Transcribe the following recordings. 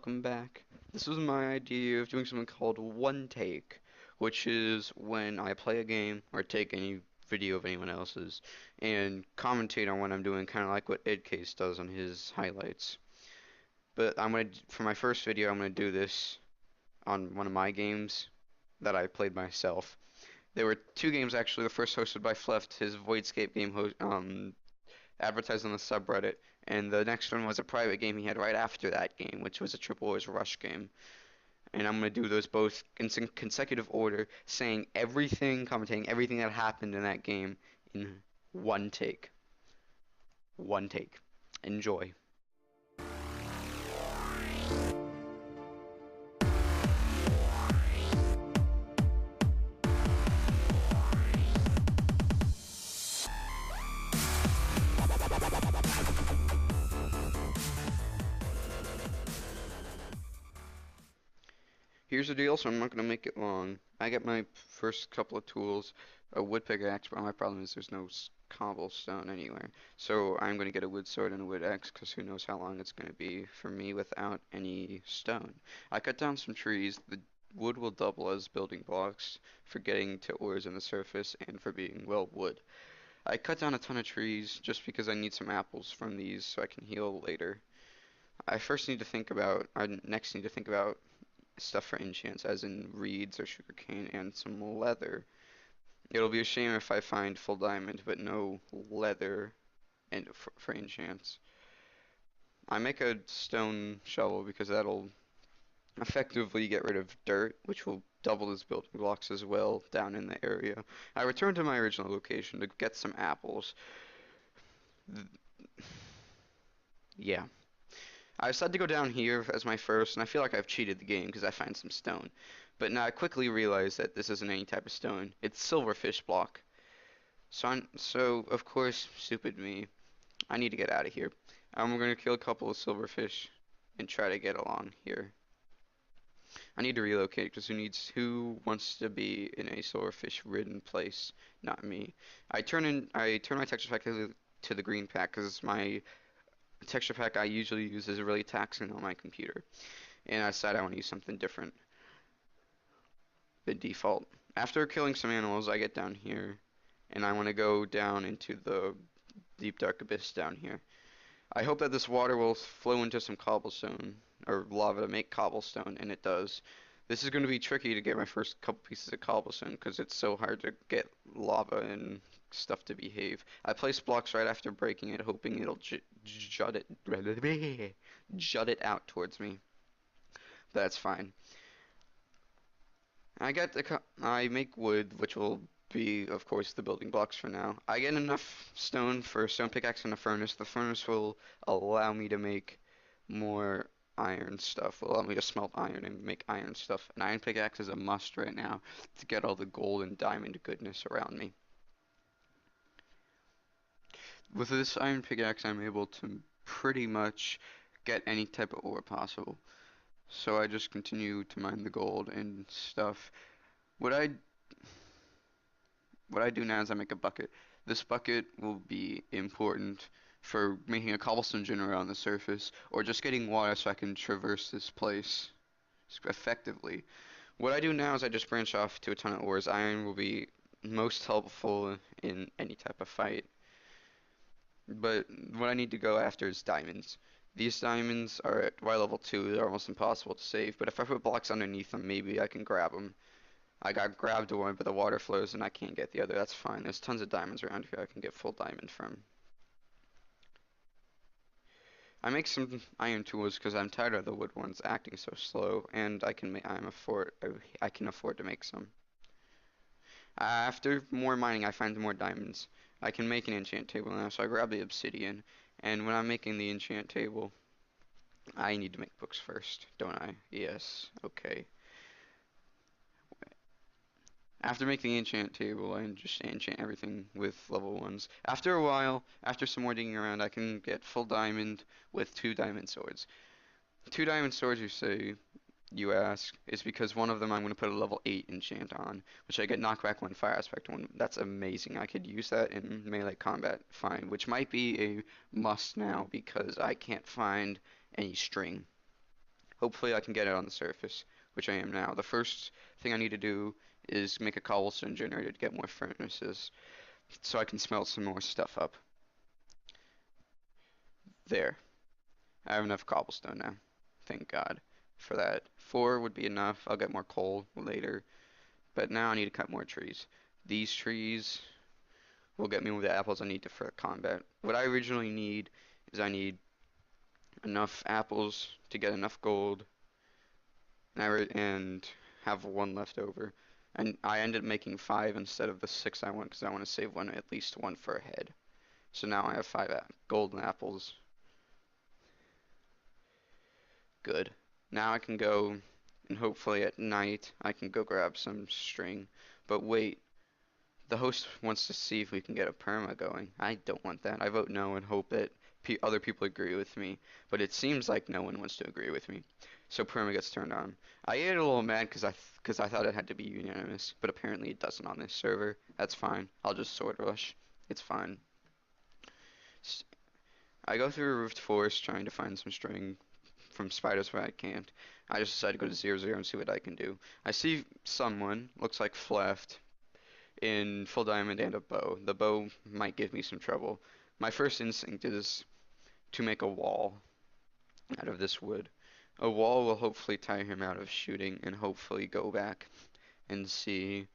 welcome back. This was my idea of doing something called one take, which is when I play a game or take any video of anyone else's and commentate on what I'm doing, kind of like what EdCase does on his highlights. But for my first video, I'm gonna do this on one of my games that I played myself. There were two games actually. The first hosted by Fleft, his Voidscape game advertised on the subreddit, and the next one was a private game he had right after that game, which was a Triple O's Rush game. And I'm gonna do those both in consecutive order, saying everything, commentating everything that happened in that game in one take. One take. Enjoy. Here's the deal, so I'm not going to make it long. I get my first couple of tools, a wood pickaxe, but my problem is there's no cobblestone anywhere. So I'm going to get a wood sword and a wood axe, because who knows how long it's going to be for me without any stone. I cut down some trees. The wood will double as building blocks for getting to ores in the surface and for being, well, wood. I cut down a ton of trees just because I need some apples from these so I can heal later. I next need to think about stuff for enchants, as in reeds or sugarcane and some leather. It'll be a shame if I find full diamond, but no leather and for enchants. I make a stone shovel because that'll effectively get rid of dirt, which will double as building blocks as well down in the area. I return to my original location to get some apples. Yeah. I decided to go down here as my first, and I feel like I've cheated the game because I find some stone. But now I quickly realize that this isn't any type of stone. It's silverfish block. So of course, stupid me, I need to get out of here. I'm gonna kill a couple of silverfish and try to get along here. I need to relocate because who wants to be in a silverfish-ridden place? Not me. I turn my texture pack to the green pack because my texture pack I usually use is really taxing on my computer, and I decided I want to use something different than default. After killing some animals, I get down here, and I want to go down into the deep dark abyss down here. I hope that this water will flow into some cobblestone, or lava to make cobblestone, and it does. This is going to be tricky to get my first couple pieces of cobblestone, because it's so hard to get lava and stuff to behave. I place blocks right after breaking it, hoping it'll jut it out towards me. That's fine. I make wood, which will be, of course, the building blocks for now. I get enough stone for a stone pickaxe and a furnace. The furnace will allow me to make more iron stuff. Will allow me to smelt iron and make iron stuff. An iron pickaxe is a must right now to get all the gold and diamond goodness around me. With this iron pickaxe, I'm able to pretty much get any type of ore possible. So I just continue to mine the gold and stuff. What I what I do now is I make a bucket. This bucket will be important for making a cobblestone generator on the surface, or just getting water so I can traverse this place effectively. What I do now is I just branch off to a ton of ores. Iron will be most helpful in any type of fight. But what I need to go after is diamonds. These diamonds are at Y level 2, they're almost impossible to save, but if I put blocks underneath them, maybe I can grab them. I got grabbed one, but the water flows and I can't get the other. That's fine. There's tons of diamonds around here I can get full diamond from. I make some iron tools because I'm tired of the wood ones acting so slow, and I can afford to make some. After more mining, I find more diamonds. I can make an enchant table now, so I grab the obsidian, and when I'm making the enchant table, I need to make books first, don't I? Yes, okay. After making the enchant table, I just enchant everything with level 1s. After a while, after some more digging around, I can get full diamond with 2 diamond swords. 2 diamond swords, you ask, is because one of them I'm going to put a level 8 enchant on, which I get knockback 1 fire aspect 1. That's amazing. I could use that in melee combat fine, which might be a must now because I can't find any string. Hopefully I can get it on the surface, which I am now. The first thing I need to do is make a cobblestone generator to get more furnaces, so I can smelt some more stuff up. There. I have enough cobblestone now. Thank God for that. 4 would be enough. I'll get more coal later. But now I need to cut more trees. These trees will get me the apples I need to for combat. What I originally need is I need enough apples to get enough gold and have one left over. And I ended up making 5 instead of the 6 I want because I want to save one at least one for a head. So now I have 5 golden apples. Good. Now I can go and hopefully at night I can go grab some string. But wait, the host wants to see if we can get a perma going. I don't want that. I vote no and hope that other people agree with me. But it seems like no one wants to agree with me. So perma gets turned on. I get a little mad because I thought it had to be unanimous, but apparently it doesn't on this server. That's fine. I'll just sword rush. It's fine. I go through a roofed forest trying to find some string from spiders where I can't. I just decide to go to 0-0 and see what I can do. I see someone, looks like Fleft, in full diamond and a bow. The bow might give me some trouble. My first instinct is to make a wall out of this wood. A wall will hopefully tire him out of shooting and hopefully go back and see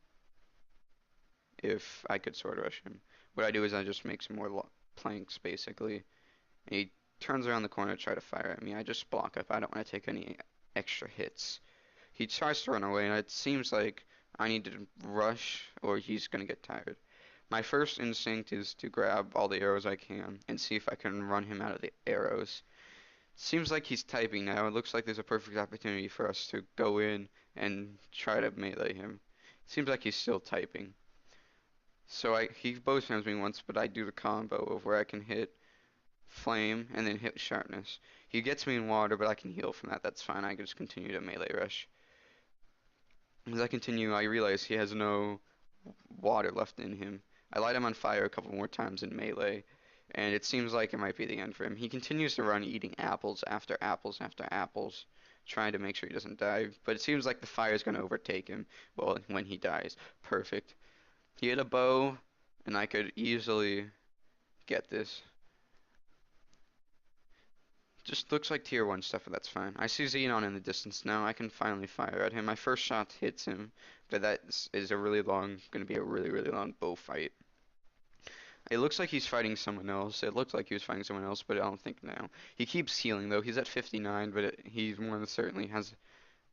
if I could sword rush him. What I do is I just make some more planks basically. And he turns around the corner to try to fire at me. I just block up. I don't want to take any extra hits. He tries to run away, and it seems like I need to rush or he's going to get tired. My first instinct is to grab all the arrows I can and see if I can run him out of the arrows. Seems like he's typing now. It looks like there's a perfect opportunity for us to go in and try to melee him. Seems like he's still typing. So he bow slams me once, but I do the combo of where I can hit flame and then hit sharpness. He gets me in water, but I can heal from that. That's fine. I can just continue to melee rush. As I continue, I realize he has no water left in him. I light him on fire a couple more times in melee, and it seems like it might be the end for him. He continues to run eating apples after apples after apples, trying to make sure he doesn't die, but it seems like the fire is going to overtake him, well, when he dies. Perfect. He had a bow, and I could easily get this. Just looks like tier 1 stuff, but that's fine. I see Xenon in the distance now. I can finally fire at him. My first shot hits him, but that is going to be a really, really long bow fight. It looks like he's fighting someone else. It looked like he was fighting someone else, but I don't think now. He keeps healing, though. He's at 59, but he more than certainly has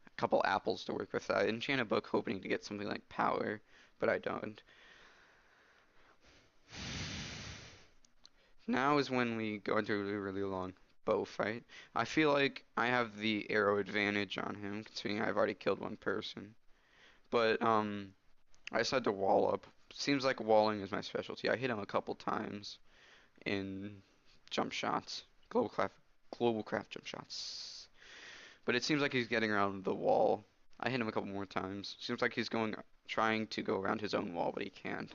a couple apples to work with. I enchant a book hoping to get something like power, but I don't. Now is when we go into a really, really long bow fight. I feel like I have the arrow advantage on him, considering I've already killed one person. But, I decided to wall up. Seems like walling is my specialty. I hit him a couple times in jump shots. Global craft jump shots. But it seems like he's getting around the wall. I hit him a couple more times. Seems like he's trying to go around his own wall, but he can't.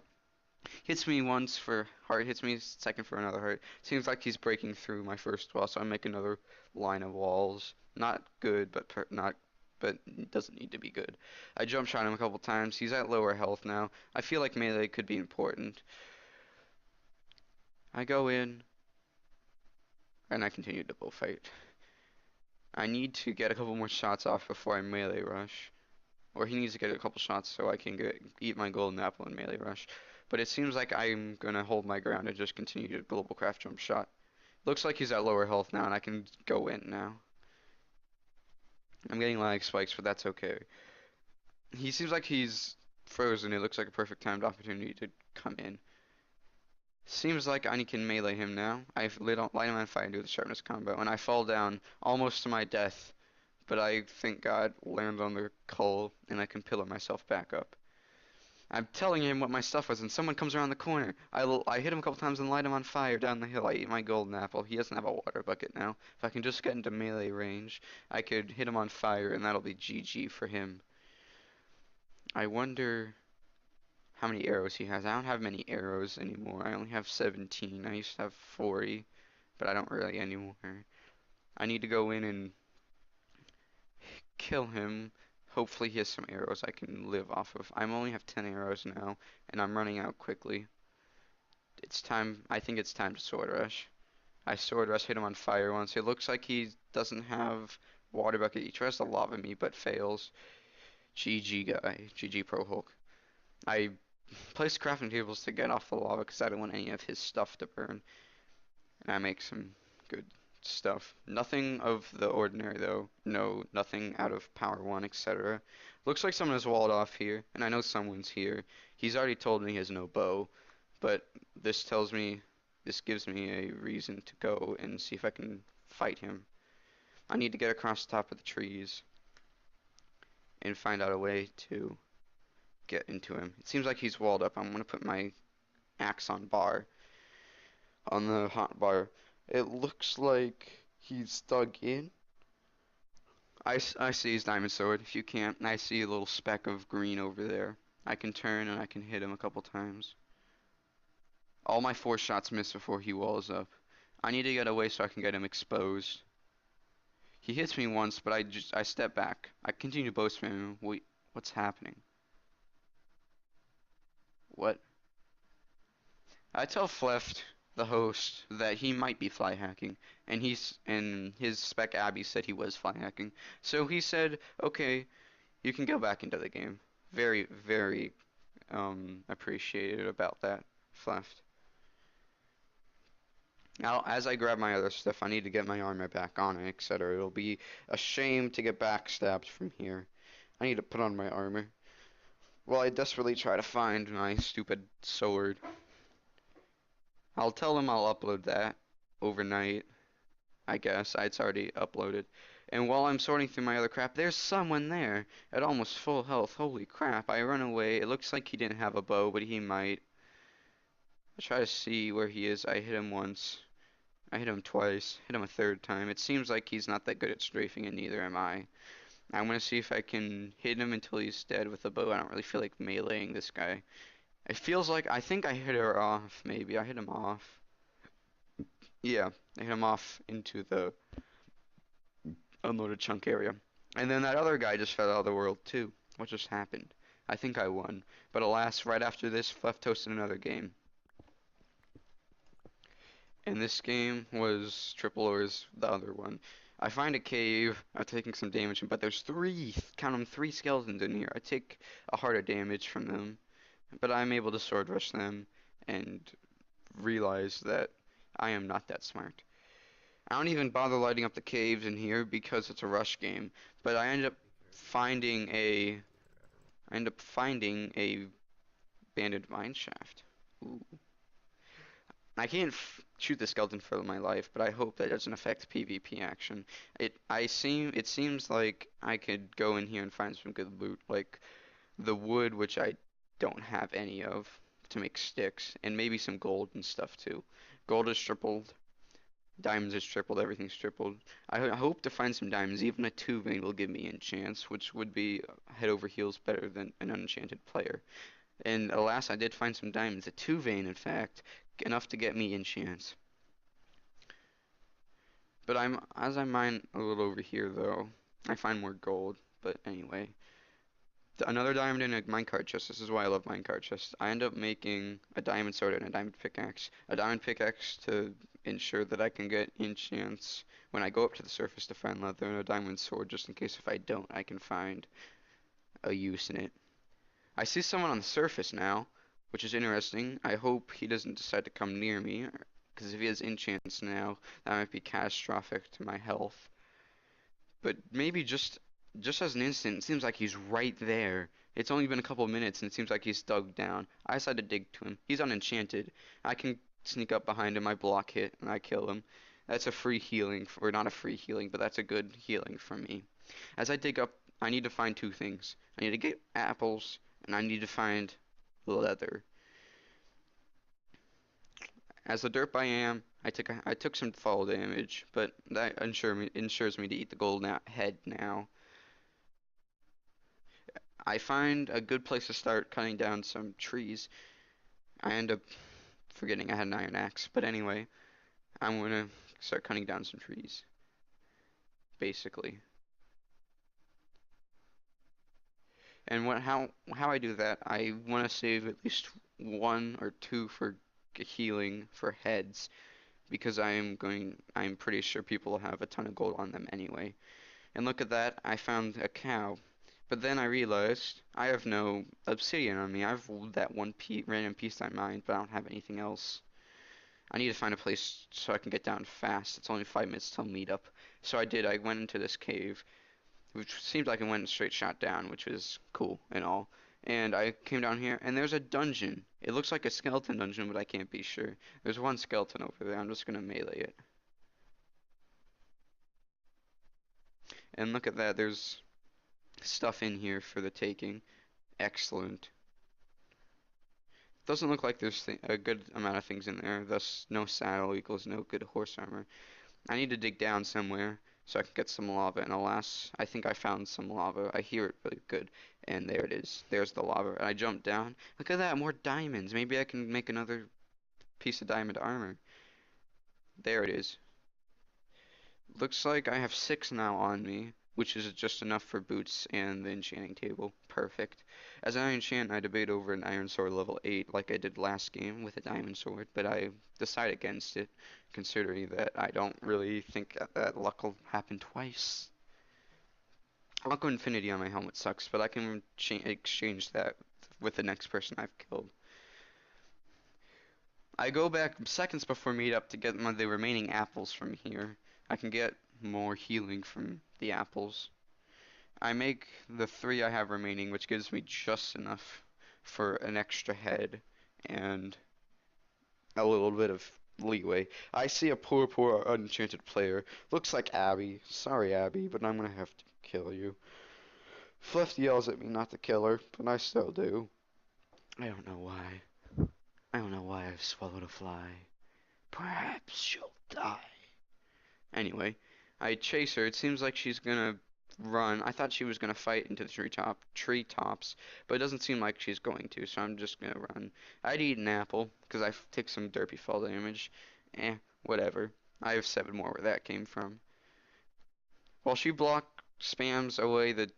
Hits me once for heart, hits me second for another heart. Seems like he's breaking through my first wall, so I make another line of walls. Not good, but doesn't need to be good. I jump shot him a couple times. He's at lower health now. I feel like melee could be important. I go in, and I continue to bullfight. I need to get a couple more shots off before I melee rush. Or he needs to get a couple shots so I can eat my golden apple and melee rush. But it seems like I'm gonna hold my ground and just continue to global craft jump shot. Looks like he's at lower health now and I can go in now. I'm getting lag spikes, but that's okay. He seems like he's frozen. It looks like a perfect timed opportunity to come in. Seems like I can melee him now. Light him on fire and do the sharpness combo, and I fall down almost to my death. But I, thank God, land on the coal, and I can pillar myself back up. I'm telling him what my stuff was, and someone comes around the corner. I hit him a couple times and light him on fire down the hill. I eat my golden apple. He doesn't have a water bucket now. If I can just get into melee range, I could hit him on fire, and that'll be GG for him. I wonder how many arrows he has. I don't have many arrows anymore. I only have 17. I used to have 40, but I don't really anymore. I need to go in and kill him, hopefully he has some arrows I can live off of. I only have 10 arrows now, and I'm running out quickly. It's time, I think it's time to sword rush. I sword rush, hit him on fire once. It looks like he doesn't have water bucket. He tries to lava me, but fails. GG guy, GG Pro Hulk. I placed crafting tables to get off the lava because I don't want any of his stuff to burn. And I make some good stuff. Nothing of the ordinary though. No, nothing out of Power 1, etc. Looks like someone has walled off here, and I know someone's here. He's already told me he has no bow, but this tells me, this gives me a reason to go and see if I can fight him. I need to get across the top of the trees and find out a way to get into him. It seems like he's walled up. I'm gonna put my axe on the hot bar. It looks like he's dug in. I see his diamond sword. If you can't, I see a little speck of green over there. I can turn and I can hit him a couple times. All my 4 shots miss before he walls up. I need to get away so I can get him exposed. He hits me once, but I step back. I continue bow spam him. Wait, what's happening? What? I tell Fleft, the host, that he might be fly hacking, and his spec Abby said he was fly hacking. So he said, "Okay, you can go back into the game." Very, very appreciated about that, Fleft. Now, as I grab my other stuff, I need to get my armor back on, etc. It'll be a shame to get backstabbed from here. I need to put on my armor. Well, I desperately try to find my stupid sword. I'll tell him I'll upload that overnight, I guess. It's already uploaded. And while I'm sorting through my other crap, there's someone there at almost full health. Holy crap, I run away. It looks like he didn't have a bow, but he might. I try to see where he is. I hit him once. I hit him twice. Hit him a third time. It seems like he's not that good at strafing, and neither am I. I'm gonna see if I can hit him until he's dead with a bow. I don't really feel like meleeing this guy. It feels like, I think I hit her off, maybe. I hit him off. Yeah, I hit him off into the unloaded chunk area. And then that other guy just fell out of the world too. What just happened? I think I won. But alas, right after this, Fleft hosted another game. And this game was triple or as the other one. I find a cave, I'm taking some damage, but there's count them, 3 skeletons in here. I take a heart of damage from them, but I'm able to sword rush them and realize that I am not that smart. I don't even bother lighting up the caves in here because it's a rush game, but I end up finding a abandoned mine shaft. Ooh. I can't shoot the skeleton for my life, but I hope that doesn't affect PvP action. It seems like I could go in here and find some good loot, like the wood, which I don't have any of, to make sticks, and maybe some gold and stuff too. Gold is tripled, diamonds is tripled, everything's tripled. I hope to find some diamonds. Even a 2 vein will give me enchants, which would be head over heels better than an unenchanted player. And alas, I did find some diamonds. A 2 vein, in fact, enough to get me enchants. But as I mine a little over here, though, I find more gold. But anyway, another diamond in a minecart chest. This is why I love minecart chests. I end up making a diamond sword and a diamond pickaxe. A diamond pickaxe to ensure that I can get enchants when I go up to the surface to find leather, and a diamond sword just in case if I don't, I can find a use in it. I see someone on the surface now, which is interesting. I hope he doesn't decide to come near me, because if he has enchants now, that might be catastrophic to my health. But maybe just as an instant, it seems like he's right there. It's only been a couple of minutes, and it seems like he's dug down. I decide to dig to him. He's unenchanted. I can sneak up behind him, I block hit, and I kill him. That's a free healing, or not a free healing, but that's a good healing for me. As I dig up, I need to find 2 things. I need to get apples, and I need to find leather. As the derp I am, I took some fall damage, but that ensures me to eat the golden head now. I find a good place to start cutting down some trees. I end up forgetting I had an iron axe, but anyway, I'm gonna start cutting down some trees, basically. And how I do that, I want to save at least one or two for healing for heads because I'm pretty sure people have a ton of gold on them anyway. And look at that, I found a cow. But then I realized I have no obsidian on me. I have that one random piece I mined, but I don't have anything else. I need to find a place so I can get down fast. It's only 5 minutes till meetup. So I did. I went into this cave, which seemed like it went straight shot down, which was cool and all. And I came down here, and there's a dungeon. It looks like a skeleton dungeon, but I can't be sure. There's one skeleton over there. I'm just gonna melee it. And look at that. There's stuff in here for the taking. Excellent. Doesn't look like there's a good amount of things in there. Thus, no saddle equals no good horse armor. I need to dig down somewhere so I can get some lava, and alas, I think I found some lava. I hear it really good, and there it is. There's the lava, and I jumped down. Look at that, more diamonds. Maybe I can make another piece of diamond armor. There it is. Looks like I have 6 now on me, which is just enough for boots and the enchanting table. Perfect. As I enchant, I debate over an iron sword level 8 like I did last game with a diamond sword, but I decide against it, considering that I don't really think that luck will happen twice. Luck Infinity on my helmet sucks, but I can exchange that with the next person I've killed. I go back seconds before meetup to get the remaining apples from here. I can get more healing from the apples. I make the 3 I have remaining, which gives me just enough for an extra head and a little bit of leeway. I see a poor unenchanted player. Looks like Abby. Sorry, Abby, but I'm gonna have to kill you. Fluff yells at me not to kill her, but I still do. I don't know why. I don't know why I've swallowed a fly. Perhaps she'll die. Anyway, I chase her. It seems like she's gonna run. I thought she was gonna fight into the treetops, but it doesn't seem like she's going to, so I'm just gonna run. I'd eat an apple, because I take some derpy fall damage. Whatever. I have 7 more where that came from. While she spams away the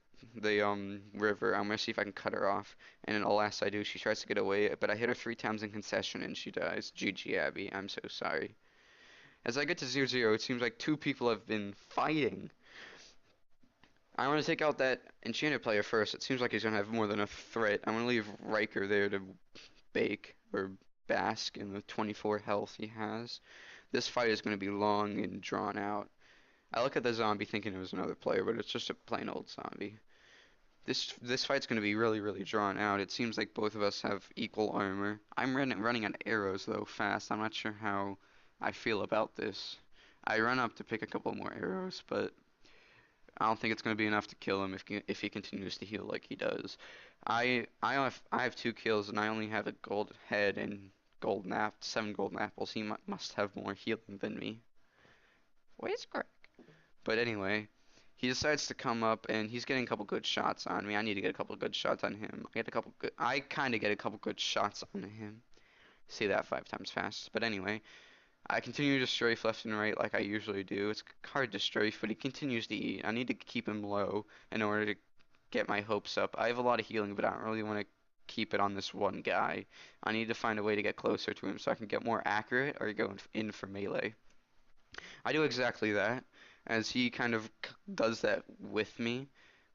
river, I'm gonna see if I can cut her off. And then alas I do, she tries to get away, but I hit her 3 times in concession and she dies. GG Abby, I'm so sorry. As I get to 0-0, it seems like 2 people have been fighting. I want to take out that enchanted player first. It seems like he's gonna have more than a threat. I'm gonna leave Riker there to bake or bask in the 24 health he has. This fight is gonna be long and drawn out. I look at the zombie thinking it was another player, but it's just a plain old zombie. This fight's gonna be really drawn out. It seems like both of us have equal armor. I'm running out of arrows though fast. I'm not sure how I feel about this. I run up to pick a couple more arrows, but I don't think it's going to be enough to kill him if he continues to heal like he does. I have 2 kills and I only have a gold head and 7 golden apples. He must have more healing than me. Where's Greg? But anyway, he decides to come up and he's getting a couple good shots on me. I need to get a couple good shots on him. I kind of get a couple good shots on him. Say that 5 times fast. But anyway, I continue to strafe left and right like I usually do. It's hard to strafe, but he continues to eat. I need to keep him low in order to get my hopes up. I have a lot of healing, but I don't really want to keep it on this one guy. I need to find a way to get closer to him so I can get more accurate or go in for melee. I do exactly that, as he kind of does that with me.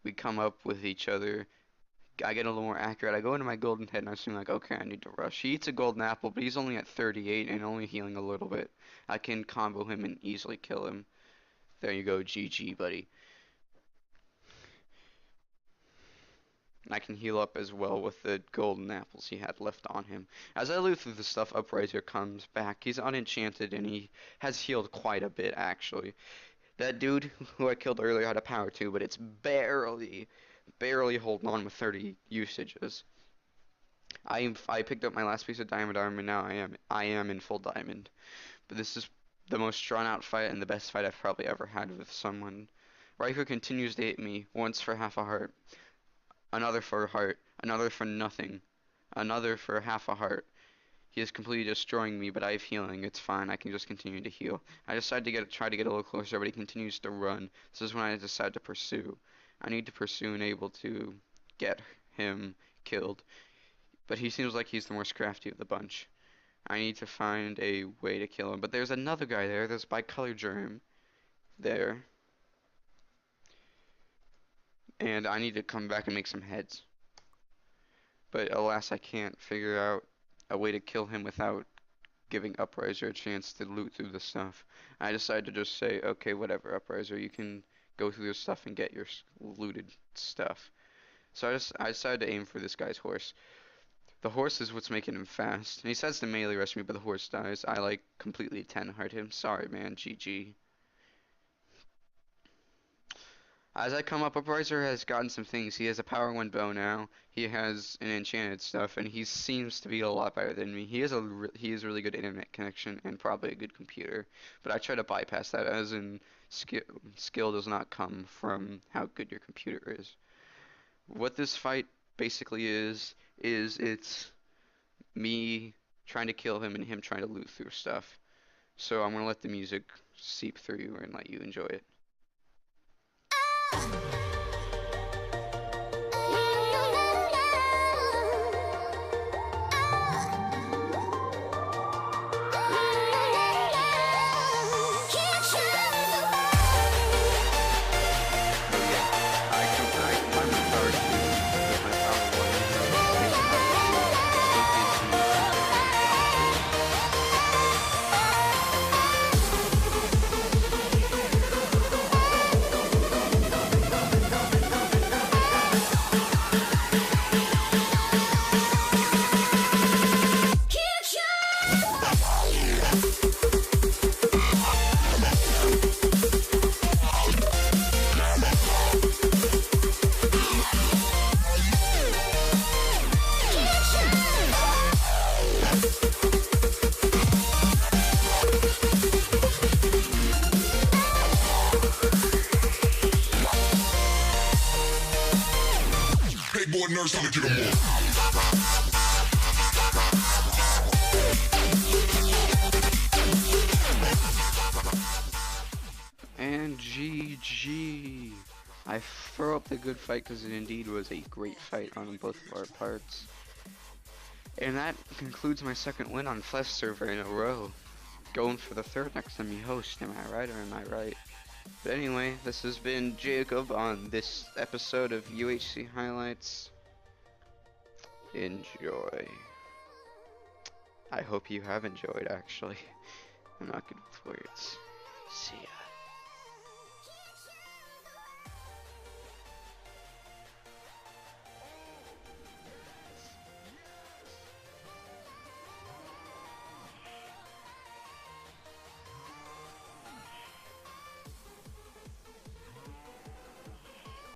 We come up with each other. I get a little more accurate. I go into my golden head and I seem like, okay, I need to rush. He eats a golden apple, but he's only at 38 and only healing a little bit. I can combo him and easily kill him. There you go, GG, buddy. I can heal up as well with the golden apples he had left on him. As I loot through the stuff, Upriser comes back. He's unenchanted and he has healed quite a bit, actually. That dude who I killed earlier had a power too, but it's barely holding on with 30 usages. I picked up my last piece of diamond armor and now I am in full diamond. But this is the most drawn out fight and the best fight I've probably ever had with someone. Riker continues to hit me, once for half a heart, another for a heart, another for nothing, another for half a heart. He is completely destroying me, but I have healing. It's fine. I can just continue to heal. I decide to try to get a little closer, but he continues to run. This is when I decide to pursue. I need to pursue and able to get him killed. But he seems like he's the more crafty of the bunch. I need to find a way to kill him. But there's another guy there. There's bicolor germ there. And I need to come back and make some heads. But alas, I can't figure out a way to kill him without giving Upriser a chance to loot through the stuff. I decided to just say, okay, whatever, Upriser, you can go through your stuff and get your looted stuff. So I decided to aim for this guy's horse. The horse is what's making him fast. And he says to melee rush me, but the horse dies. I like completely 10 heart him. Sorry, man. GG. As I come up, Upriser has gotten some things. He has a power 1 bow now. He has an enchanted stuff, and he seems to be a lot better than me. He has really good internet connection and probably a good computer. But I try to bypass that, as in skill does not come from how good your computer is. What this fight basically is it's me trying to kill him and him trying to loot through stuff. So I'm gonna let the music seep through you and let you enjoy it. Nurse, I'ma get 'em more. And GG. I throw up the good fight because it indeed was a great fight on both of our parts. And that concludes my second win on Flesh server in a row. Going for the third next time you host, am I right or am I right? But anyway, this has been Jacob on this episode of UHC Highlights. Enjoy. I hope you have enjoyed, actually. I'm not good with words. See ya.